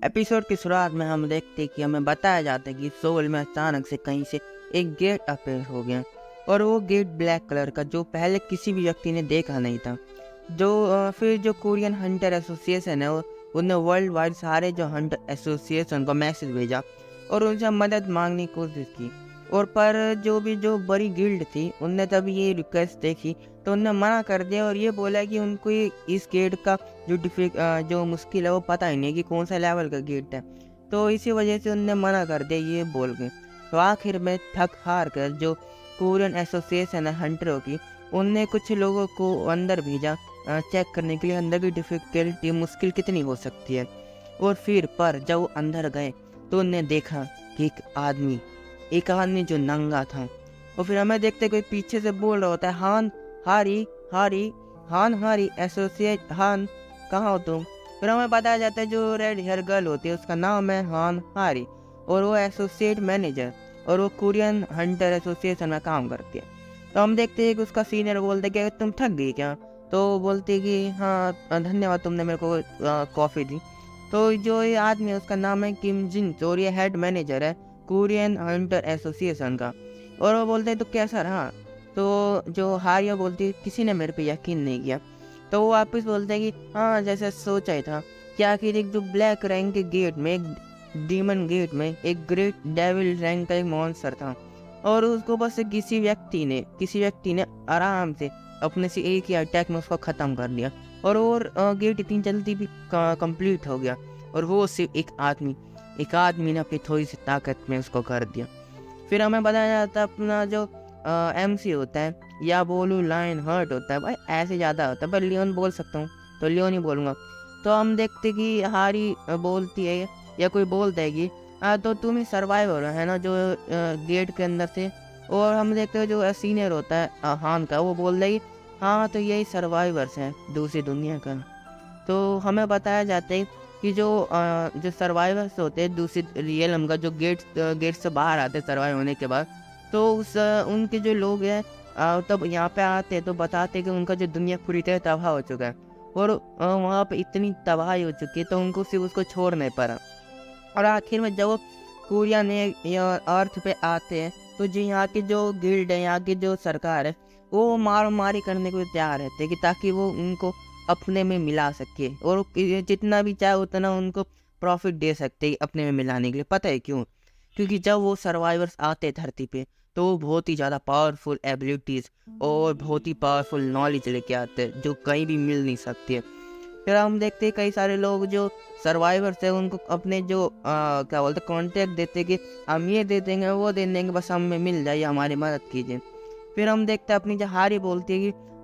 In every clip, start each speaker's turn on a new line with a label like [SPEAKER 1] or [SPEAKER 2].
[SPEAKER 1] Episode की शुरुआत में हम देखते हैं कि हमें बताया जाता है कि सोल में अचानक से कहीं से एक गेट अपेयर हो गया और वो गेट ब्लैक कलर का जो पहले किसी भी व्यक्ति ने देखा नहीं था। फिर जो कोरियन हंटर एसोसिएशन है उन्होंने वर्ल्ड वाइड सारे जो हंटर एसोसिएशन को मैसेज भेजा और उनसे मदद मांगने की कोशिश की। और पर जो बड़ी गिल्ड थी उनने तब ये रिक्वेस्ट देखी तो उनने मना कर दिया और ये बोला कि उनको इस गेट का जो मुश्किल है वो पता ही नहीं कि कौन सा लेवल का गेट है, तो इसी वजह से उनने मना कर दिया ये बोल के। तो आखिर में थक हार कर जो कोरियन एसोसिएशन है हंटरों की, उनने कुछ लोगों को अंदर भेजा चेक करने के लिए अंदर की डिफ़िकल्टी मुश्किल कितनी हो सकती है। और फिर पर जब वो अंदर गए तो उनने देखा कि एक आदमी जो नंगा था। और फिर हमें देखते कोई पीछे से बोल रहा होता है, हान हारी एसोसिएट हान, कहाँ हो तुम। फिर हमें बताया जाता है जो रेड हेयर गर्ल होती है उसका नाम है हान हारी और वो एसोसिएट मैनेजर और वो कोरियन हंटर एसोसिएशन में काम करती है। तो हम देखते हैं कि उसका सीनियर बोलते कि तुम थक गई क्या, तो बोलती कि हाँ धन्यवाद तुमने मेरे को कॉफ़ी दी। तो जो ये आदमी है उसका नाम है किम जिन और ये हेड मैनेजर है कोरियन हंटर एसोसिएशन का। और वो बोलते हैं तो कैसा रहा, तो जो हारिया बोलती है किसी ने मेरे पे यकीन नहीं किया। तो वो वापस बोलते हैं कि हाँ जैसे सोचा ही था कि आखिर एक जो ब्लैक रैंक के गेट में एक डीमन गेट में एक ग्रेट डेविल रैंक का एक मॉन्स्टर था और उसको बस किसी व्यक्ति ने आराम से अपने से एक ही अटैक में उसको ख़त्म कर दिया और गेट इतनी जल्दी भी कंप्लीट हो गया और वो सिर्फ एक आदमी ने अपनी थोड़ी सी ताकत में उसको कर दिया। फिर हमें बताया जाता है अपना जो एमसी होता है या बोलूँ लाइन हर्ट होता है, भाई ऐसे ज़्यादा होता है पर लियोन बोल सकता हूँ तो लियोन ही बोलूँगा। तो हम देखते कि हारी बोलती है या कोई बोलता है कि तो तुम ही सर्वाइवर है ना जो गेट के अंदर से। और हम देखते हैं जो सीनियर होता है हान का, वो बोल रहा है हाँ तो यही सर्वाइवर्स हैं दूसरी दुनिया का। तो हमें बताया जाता है कि जो सर्वाइवर्स होते हैं दूसरी रियलम का जो गेट से बाहर आते हैं सर्वाइव होने के बाद, तो उनके जो लोग हैं तब यहाँ पे आते हैं तो बताते हैं कि उनका जो दुनिया पूरी तरह तबाह हो चुका है और वहाँ पे इतनी तबाही हो चुकी है तो उनको सिर्फ उसको छोड़ नहीं पड़ा। और आखिर में जब वो कोरिया ने अर्थ पे आते हैं तो जो यहाँ की जो गिल्ड है, यहाँ की जो सरकार है, वो मारी करने को तैयार रहते हैं कि ताकि वो उनको अपने में मिला सके और जितना भी चाहे उतना उनको प्रॉफिट दे सकते हैं अपने में मिलाने के लिए। पता है क्यों? क्योंकि जब वो सर्वाइवर्स आते हैं धरती पे तो वो बहुत ही ज़्यादा पावरफुल एबिलिटीज़ और बहुत ही पावरफुल नॉलेज लेके आते हैं जो कहीं भी मिल नहीं सकती है। फिर हम देखते हैं कई सारे लोग जो सर्वाइवर्स है उनको अपने जो क्या बोलते कॉन्ट्रैक्ट देते हैं कि हम ये दे देंगे वो दे देंगे, बस हमें मिल जाइए, हमारी मदद कीजिए। फिर हम देखते हैं अपनी जो हारी बोलती है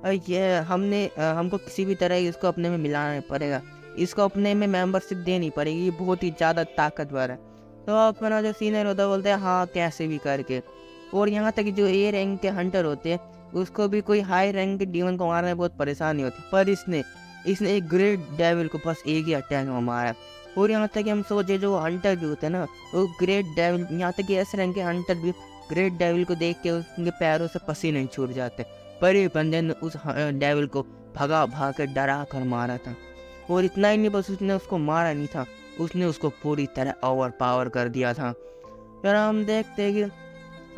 [SPEAKER 1] कि ये हमको किसी भी तरह इसको अपने में मिलाना पड़ेगा, इसको अपने में मेंबरशिप देनी पड़ेगी, ये बहुत ही ज़्यादा ताकतवर है। तो अपना जो सीनियर होता है बोलते हैं हाँ कैसे भी करके। और यहाँ तक जो ए रैंक के हंटर होते हैं उसको भी कोई हाई रैंक के डीमन को मारने में बहुत परेशानी होती, पर इसने एक ग्रेट डेविल को बस एक ही अटैक में मारा। और यहाँ तक कि हम सोचे जो हंटर भी होते हैं ना वो ग्रेट डेविल, यहाँ तक कि एस रैंक के हंटर भी ग्रेट डेविल को देख के उनके पैरों से पसीने छूट जाते, पर ये बंदे ने उस डेविल को भगा कर डरा कर मारा था। और इतना ही नहीं बस उसने उसको मारा नहीं था, उसने उसको पूरी तरह ओवर पावर कर दिया था। फिर हम देखते हैं कि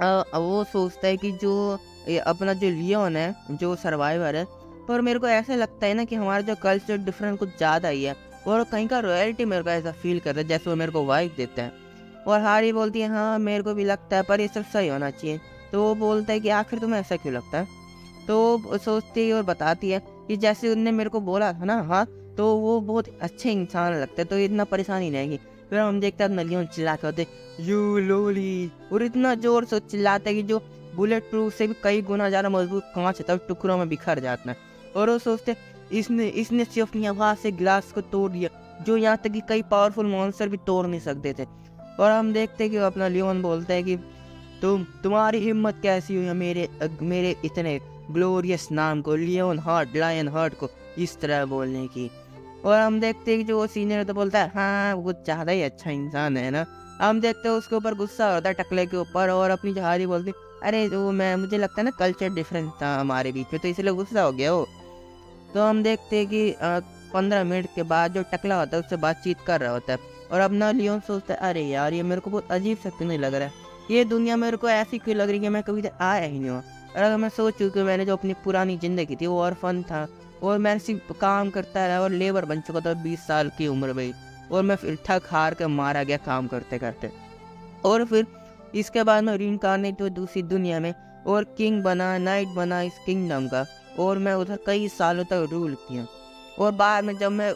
[SPEAKER 1] वो सोचता है कि जो अपना जो लियोन है जो सर्वाइवर है, पर मेरे को ऐसा लगता है ना कि हमारा जो कल्चर डिफरेंट कुछ ज़्यादा ही है और कहीं का रॉयल्टी मेरे को ऐसा फील करता है जैसे वो मेरे को वाइफ देता है। और हारी बोलती है हाँ मेरे को भी लगता है पर ये सब सही होना चाहिए। तो वो बोलता है कि आखिर तुम्हें ऐसा क्यों लगता है, तो वो सोचती है और बताती है कि जैसे उनने मेरे को बोला था ना हाँ, तो वो बहुत अच्छे इंसान लगते हैं तो इतना परेशानी नहीं रहेगी। फिर हम देखते हैं लियोन चिल्ला के होते यू लोली, और इतना जोर से चिल्लाता है कि जो बुलेट प्रूफ से भी कई गुना ज़्यादा मजबूत कांच है तब टुकड़ों में बिखर जाता है। और वो सोचते इसने सिर्फ अपनी आवाज़ से गिलास को तोड़ दिया जो यहाँ तक कि कई पावरफुल मॉन्स्टर भी तोड़ नहीं सकते थे। और हम देखते हैं कि वो अपना लियोन बोलता है कि तुम्हारी हिम्मत कैसी हुई मेरे इतने ग्लोरियस नाम को लियोन हार्ट लायन हार्ट को इस तरह बोलने की। और हम देखते हैं कि जो वो सीनियर तो बोलता है हाँ वो ज़्यादा ही अच्छा इंसान है ना। हम देखते हैं उसके ऊपर गुस्सा होता है टकले के ऊपर और अपनी जहारी बोलती अरे वो मुझे लगता है ना कल्चर डिफरेंस था हमारे बीच में तो इसलिए गुस्सा हो गया वो। तो हम देखते हैं कि 15 मिनट के बाद जो टकला होता है उससे बातचीत कर रहा होता है और अपना लियोन सोचता है अरे यार ये मेरे को बहुत अजीब सा क्यों नहीं लग रहा है, ये दुनिया मेरे को ऐसी क्यों लग रही है कि मैं कभी आया ही नहीं हुआ। और अगर मैं सोचूं कि मैंने जो अपनी पुरानी ज़िंदगी थी वो और फन था, और मैं सिर्फ काम करता रहा और लेबर बन चुका था 20 साल की उम्र में ही, और मैं फिर थक हार कर मारा गया काम करते करते। और फिर इसके बाद मैं रीइंकार्नेट हुआ दूसरी दुनिया में और किंग बना, नाइट बना इस किंगडम का, और मैं उधर कई सालों तक रूल किया। और बाद में जब मैं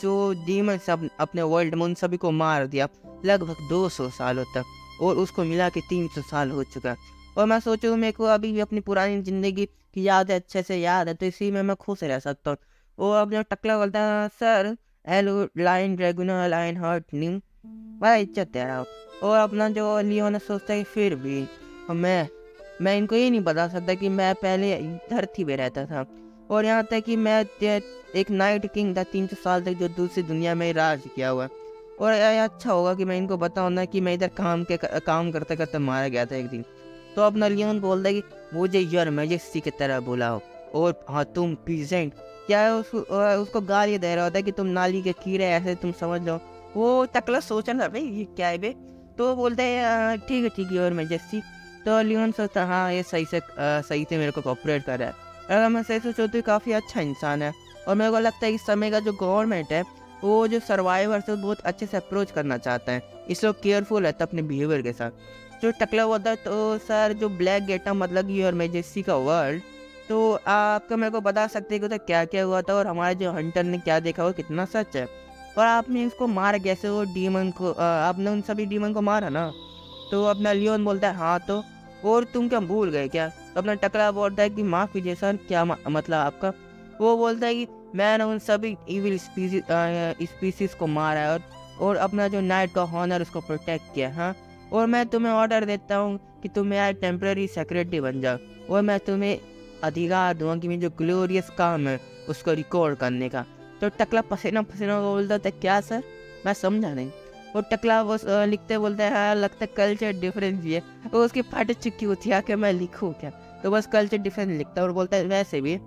[SPEAKER 1] जो डीमन सब अपने वर्ल्ड में उन सभी को मार दिया लगभग 200 सालों तक, और उसको मिला के 300 साल हो चुका। और मैं सोचूं मेरे को अभी भी अपनी पुरानी ज़िंदगी की याद है, अच्छे से याद है, तो इसी में मैं खुश रह सकता हूँ। और अपने टकला बोलता है सर हेलो लाइन ड्रैगुना लाइन हार्ट न्यू, बड़ा इज्जत दे रहा हूँ। और अपना जो लियोन सोचता है फिर भी मैं मैं इनको ये नहीं बता सकता कि मैं पहले धरती पे रहता था, और यहाँ तक कि मैं एक नाइट किंग था 300 साल तक जो दूसरी दुनिया में राज किया हुआ है। और ये अच्छा होगा कि मैं इनको बताऊँ ना कि मैं इधर काम करते करते मारा गया था एक दिन। तो अपना लियोन बोलता है कि मुझे योर मैजेस्टी की तरह बुलाओ, और हाँ तुम पीजेंट, क्या है उसको गाली दे रहा होता है कि तुम नाली के कीड़े ऐसे तुम समझ लो। वो टकला सोच रहा भाई ये क्या है बे, तो वो बोलते हैं ठीक है योर मैजेस्टी। तो लियोन सोचता हाँ ये सही से मेरे को कोऑपरेट कर रहा है। अगर मैं सही सोचूं तो काफ़ी अच्छा इंसान है। और मेरे को लगता है इस समय का जो गवर्नमेंट है वो जो सर्वाइवर से बहुत अच्छे से अप्रोच करना चाहता है, इसलिए केयरफुल रहता है अपने बिहेवियर के साथ। जो टकला होता है तो सर जो ब्लैक गेटा मतलब योर मैजेस्टी का वर्ल्ड, तो आपका मेरे को बता सकते हैं कि उधर क्या क्या हुआ था और हमारे जो हंटर ने क्या देखा वो कितना सच है, और आपने इसको मार कैसे वो डीमन को, आपने उन सभी डीमन को मारा ना। तो अपना लियोन बोलता है हाँ तो, और तुम क्या भूल गए क्या। तो अपना टकला बोलता है कि माफ़ कीजिए सर क्या मतलब आपका। वो बोलता है कि मैंने उन सभी इविल स्पीसीज को मारा है, और अपना जो नाइट का हॉनर उसको प्रोटेक्ट किया। हाँ, और मैं तुम्हें ऑर्डर देता हूँ कि तुम मेरा टेम्प्रेरी सेक्रेटरी बन जाओ, और मैं तुम्हें अधिकार दूंगा कि मेरा जो ग्लोरियस काम है उसको रिकॉर्ड करने का। तो टकला पसीना पसीना बोलता था क्या सर, मैं समझा नहीं। वो टकला वो लिखते बोलते हैं हाँ लगता है कल्चर डिफरेंस भी है। वो उसकी फट चुकी होती है कि मैं लिखूँ क्या, तो बस कल्चर डिफरेंस लिखता है और बोलता है वैसे भी।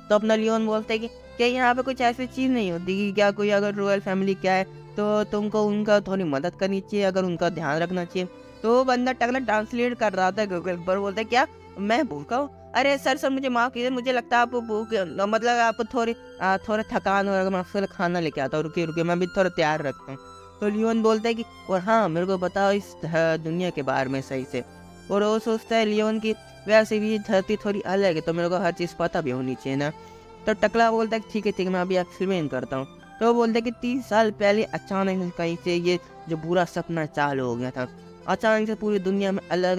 [SPEAKER 1] तो अपना लियोन बोलता है कि क्या यहाँ पे कुछ ऐसी चीज़ नहीं होती कि क्या कोई अगर रॉयल फैमिली क्या है तो तुमको उनका थोड़ी मदद करनी चाहिए, अगर उनका ध्यान रखना चाहिए। तो वो बंदा टकला ट्रांसलेट कर रहा था गूगल पर, बोलता है क्या मैं भूखा हूँ, अरे सर मुझे माफ़ कीजिए, मुझे लगता है आप भूख मतलब आपको थोड़ा थकान हो, मैं फिर खाना लेके आता हूँ, रुकिए रुकिए मैं भी थोड़ा तैयार रखता हूँ। तो लियोन बोलता है कि और हाँ मेरे को बताओ इस दुनिया के बारे में सही से। और वो सोचता है लियोन की वैसे भी धरती थोड़ी अलग है तो मेरे को हर चीज़ पता भी होनी चाहिए ना। तो टकला बोलता है ठीक है मैं अभी एक्सप्लेन करता हूँ। तो वो बोलता है कि 30 साल पहले अचानक से कहीं से ये जो बुरा सपना चालू हो गया था। अचानक से पूरी दुनिया में अलग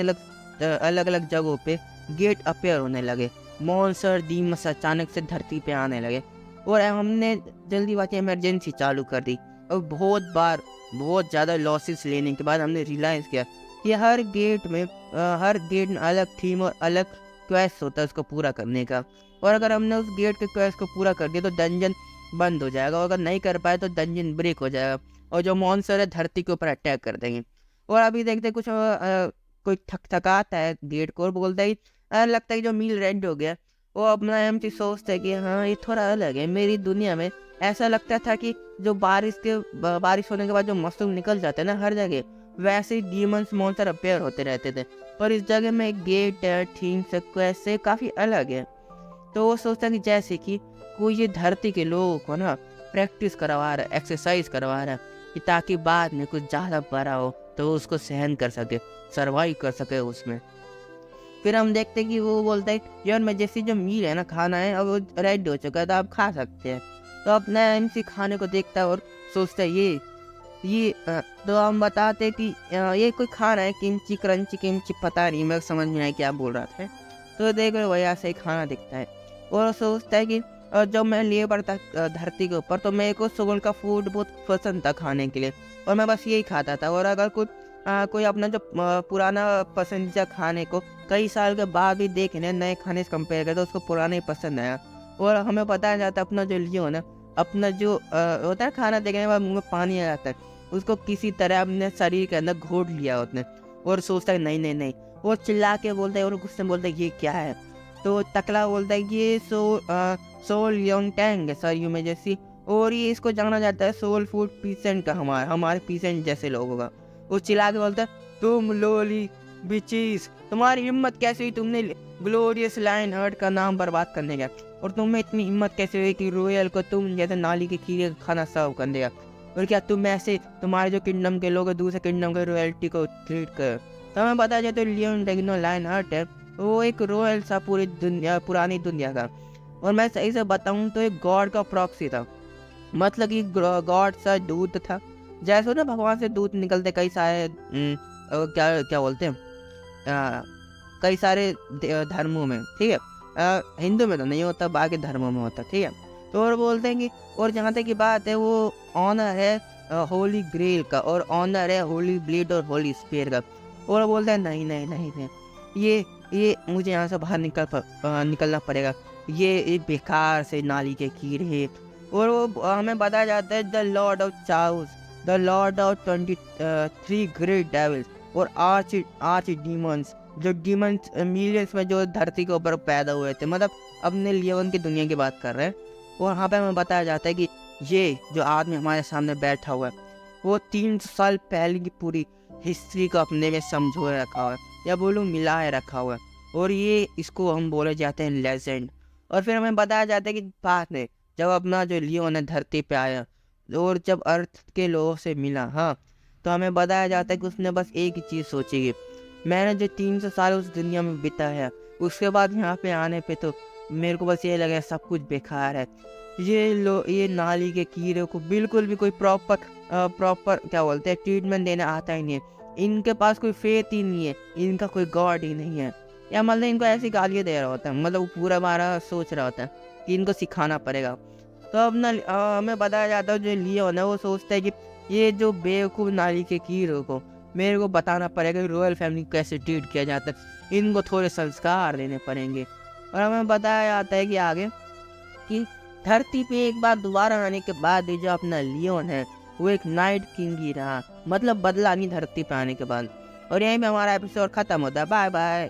[SPEAKER 1] अलग जगहों पे गेट अपेयर होने लगे, मॉन्स्टर डीमंस अचानक से धरती पे आने लगे, और हमने जल्दी बात इमरजेंसी चालू कर दी। और बहुत ज़्यादा लॉसेस लेने के बाद हमने रियलाइज़ किया कि हर गेट में अलग थीम और अलग क्वेस्ट होता है उसको पूरा करने का। और अगर हमने उस गेट के क्वेस्ट को पूरा कर दिया तो डंजन बंद हो जाएगा, और अगर नहीं कर पाए तो डंजन ब्रेक हो जाएगा और जो मॉन्स्टर है धरती के ऊपर अटैक कर देंगे। और अभी देखते कुछ कोई थकाता है गेट को और बोलता है लगता है कि जो मील रेड हो गया। वो अपना एम्प्टी सोचता है कि हाँ ये थोड़ा अलग है, मेरी दुनिया में ऐसा लगता था कि जो बारिश होने के बाद जो मशरूम निकल जाते हैं ना हर जगह, वैसे ही डीमंस मॉन्स्टर अपेयर होते रहते थे, पर इस जगह में एक गेट है थीम से क्वेस्ट से काफ़ी अलग है। तो वो सोचता है कि जैसे कि कोई ये धरती के लोगों को ना प्रैक्टिस करवा रहा है, एक्सरसाइज करवा रहा है, कि ताकि बाद में कुछ ज़्यादा बड़ा हो तो वो उसको सहन कर सके, सर्वाइव कर सके उसमें। फिर हम देखते हैं कि वो बोलता है यार मैं जैसी जो मील है ना खाना है अब वो रेडी हो चुका है तो आप खा सकते हैं। तो अपना एमसी खाने को देखता है और सोचता है तो हम बताते कि ये कोई खाना है किमची क्रंची किमची पता नहीं, मैं समझ में नहीं क्या बोल रहा था। तो देख रहे वही ऐसा ही खाना दिखता है और सोचता है कि जब मैं लिए पड़ता धरती के ऊपर तो मेरे को सोल का फूड बहुत पसंद था खाने के लिए, और मैं बस यही खाता था। और अगर कोई अपना जो पुराना पसंदीदा खाने को कई साल के बाद भी देखने नए खाने से कंपेयर करते तो उसको पुराना ही पसंद आया। और हमें पता जाता अपना जो लियो ना अपना जो होता है खाना देखने के बाद मुँह में पानी आ जाता है, उसको किसी तरह अपने शरीर के अंदर घोट लिया उसने, और सोचता है नहीं नहीं नहीं। वो चिल्ला के बोलता है और गुस्से में बोलता है ये क्या है। तो टकला बोलता है कि ये सोल योंग टैंग है सर यू में जैसी, और ये इसको जाना जाता है सोल फूड पीसेंट का, हमारे पीसेंट जैसे लोगों का। वो चिल्ला के बोलता है, तुम लोली बिचीज, तुम्हारी हिम्मत कैसे हुई, तुमने ग्लोरियस लायन हर्ट का नाम बर्बाद करने का, और तुम्हें इतनी हिम्मत कैसे हुई कि रॉयल को तुम जैसे नाली के कीड़े का खाना सर्व कर देगा, और क्या तुम ऐसे तुम्हारे जो किंगडम के लोग दूसरे किंगडम के रॉयल्टी को ट्रीट कर। तो हमें पता चले तो लियोन टेग्नो लायन हर्ट है, वो एक रॉयल था पूरी दुनिया, पुरानी दुनिया का, और मैं सही से बताऊं तो एक गॉड का प्रॉक्सी था। मतलब कि गॉड सा दूत था, जैसे ना भगवान से दूत निकलते कई सारे क्या क्या बोलते हैं, कई सारे धर्मों में, ठीक है, हिंदू में तो नहीं होता, बाकी धर्मों में होता, ठीक है। तो और बोलते हैं कि, और जहाँ तक की बात है वो ऑनर है होली ग्रेल का, और ऑनर है होली ब्लेड और होली स्पेयर का। और बोलते हैं नहीं नहीं नहीं नहीं, ये मुझे यहाँ से बाहर निकलना पड़ेगा, ये बेकार से नाली के कीड़े। और वो हमें बताया जाता है the lord of chaos, the lord of 23 great devils और आर्च डीमंस, जो डीमंस मिलियंस में जो धरती के ऊपर पैदा हुए थे, मतलब अपने लियोन की दुनिया की बात कर रहे हैं। और वहाँ पे हमें बताया जाता है कि ये जो आदमी हमारे सामने बैठा हुआ है, वो 300 साल पहले की पूरी हिस्ट्री को अपने में समझोए रखा हुआ है, या बोलूँ मिलाए रखा हुआ है, और ये इसको हम बोले जाते हैं लेजेंड। और फिर हमें बताया जाता है कि बाद में जब अपना जो लियोन है धरती पे आया और जब अर्थ के लोगों से मिला, हाँ, तो हमें बताया जाता है कि उसने बस एक ही चीज़ सोची कि मैंने जो 300 साल उस दुनिया में बिताया, उसके बाद यहाँ पे आने पे तो मेरे को बस ये लगा सब कुछ बेकार है। ये नाली के कीड़े को बिल्कुल भी कोई प्रॉपर क्या बोलते हैं ट्रीटमेंट देना आता ही नहीं है, इनके पास कोई फेथ ही नहीं है, इनका कोई गॉड ही नहीं है, या मतलब इनको ऐसी गालियाँ दे रहा होता है, मतलब वो पूरा बारा सोच रहा होता है कि इनको सिखाना पड़ेगा। तो अब ना हमें बताया जाता है जो लियोन है वो सोचता है कि ये जो बेवकूफ़ नाली के कीड़े को मेरे को बताना पड़ेगा कि रॉयल फैमिली को कैसे ट्रीट किया जाता है, इनको थोड़े संस्कार देने पड़ेंगे। और हमें बताया जाता है कि आगे कि धरती पे एक बार दोबारा आने के बाद ये जो अपना लियोन है वो एक नाइट किंग ही रहा, मतलब बदला नहीं धरती पे आने के बाद। और यहीं पे हमारा एपिसोड खत्म होता है। Bye bye.